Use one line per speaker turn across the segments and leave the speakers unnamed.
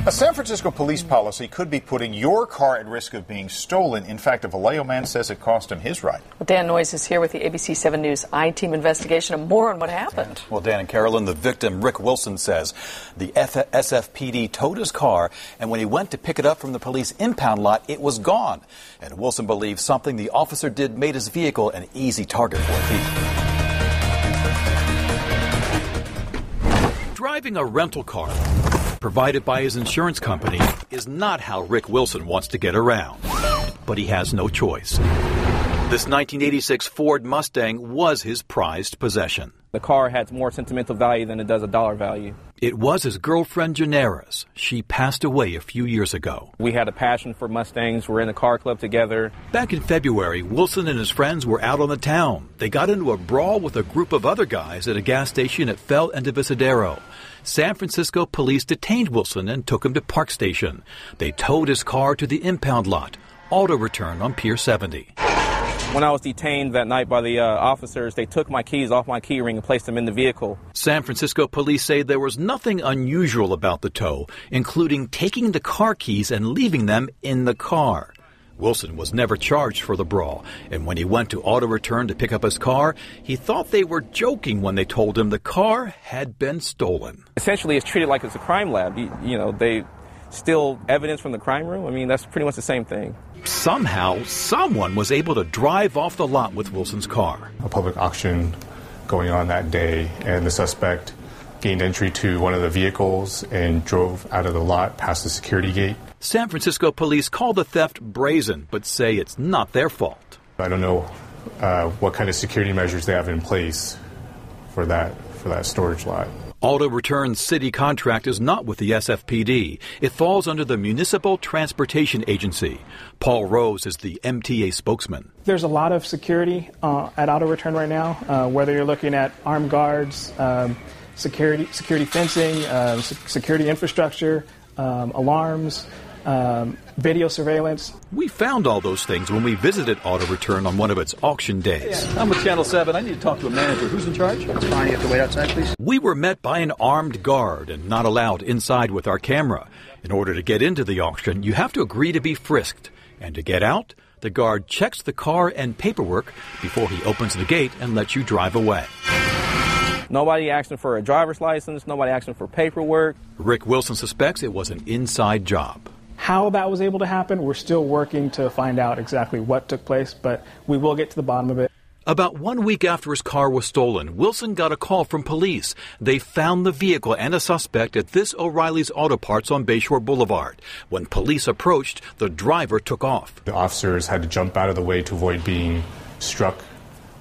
A San Francisco police policy could be putting your car at risk of being stolen. In fact, a Vallejo man says it cost him his ride.
Well, Dan Noyes is here with the ABC 7 News I-Team investigation and more on what happened.
Well, Dan and Carolyn, the victim, Rick Wilson, says the SFPD towed his car, and when he went to pick it up from the police impound lot, it was gone. And Wilson believes something the officer did made his vehicle an easy target for a thief. Driving a rental car provided by his insurance company is not how Rick Wilson wants to get around. But he has no choice. This 1986 Ford Mustang was his prized possession.
The car had more sentimental value than it does a dollar value.
It was his girlfriend, Janera's. She passed away a few years ago.
We had a passion for Mustangs. We're in the car club together.
Back in February, Wilson and his friends were out on the town. They got into a brawl with a group of other guys at a gas station at Fel and Divisadero. San Francisco police detained Wilson and took him to Park Station. They towed his car to the impound lot, auto return on Pier 70.
When I was detained that night by the officers, they took my keys off my key ring and placed them in the vehicle.
San Francisco police say there was nothing unusual about the tow, including taking the car keys and leaving them in the car. Wilson was never charged for the brawl, and when he went to auto return to pick up his car, he thought they were joking when they told him the car had been stolen.
Essentially, it's treated like it's a crime lab. You know, they steal evidence from the crime room. I mean, that's pretty much the same thing.
Somehow, someone was able to drive off the lot with Wilson's car.
A public auction going on that day, and the suspect gained entry to one of the vehicles and drove out of the lot past the security gate.
San Francisco police call the theft brazen, but say it's not their fault.
I don't know what kind of security measures they have in place for that storage lot.
Auto Return's city contract is not with the SFPD. It falls under the Municipal Transportation Agency. Paul Rose is the MTA spokesman.
There's a lot of security at Auto Return right now, whether you're looking at armed guards, security fencing, security infrastructure, alarms, video surveillance.
We found all those things when we visited Auto Return on one of its auction days.
I'm with Channel 7. I need to talk to a manager. Who's in charge?
It's fine. You have to wait outside, please.
We were met by an armed guard and not allowed inside with our camera. In order to get into the auction, you have to agree to be frisked. And to get out, the guard checks the car and paperwork before he opens the gate and lets you drive away.
Nobody asking for a driver's license. Nobody asking for paperwork.
Rick Wilson suspects it was an inside job.
How that was able to happen, we're still working to find out exactly what took place, but we will get to the bottom of it.
About 1 week after his car was stolen, Wilson got a call from police. They found the vehicle and a suspect at this O'Reilly's Auto Parts on Bayshore Boulevard. When police approached, the driver took off.
The officers had to jump out of the way to avoid being struck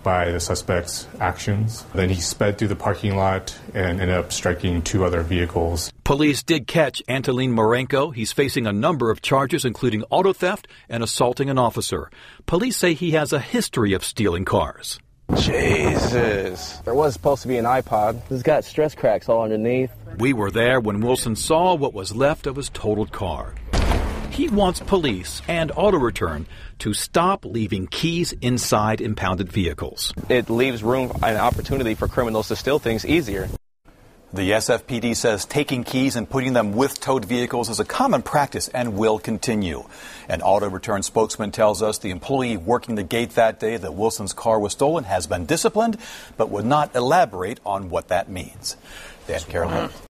by the suspect's actions. Then he sped through the parking lot and ended up striking two other vehicles.
Police did catch Antolin Marenko. He's facing a number of charges, including auto theft and assaulting an officer. Police say he has a history of stealing cars.
Jesus. There was supposed to be an iPod. It's got stress cracks all underneath.
We were there when Wilson saw what was left of his totaled car. He wants police and Auto Return to stop leaving keys inside impounded vehicles.
It leaves room and opportunity for criminals to steal things easier.
The SFPD says taking keys and putting them with towed vehicles is a common practice and will continue. An Auto Return spokesman tells us the employee working the gate that day that Wilson's car was stolen has been disciplined, but would not elaborate on what that means. Dan, Carolyn.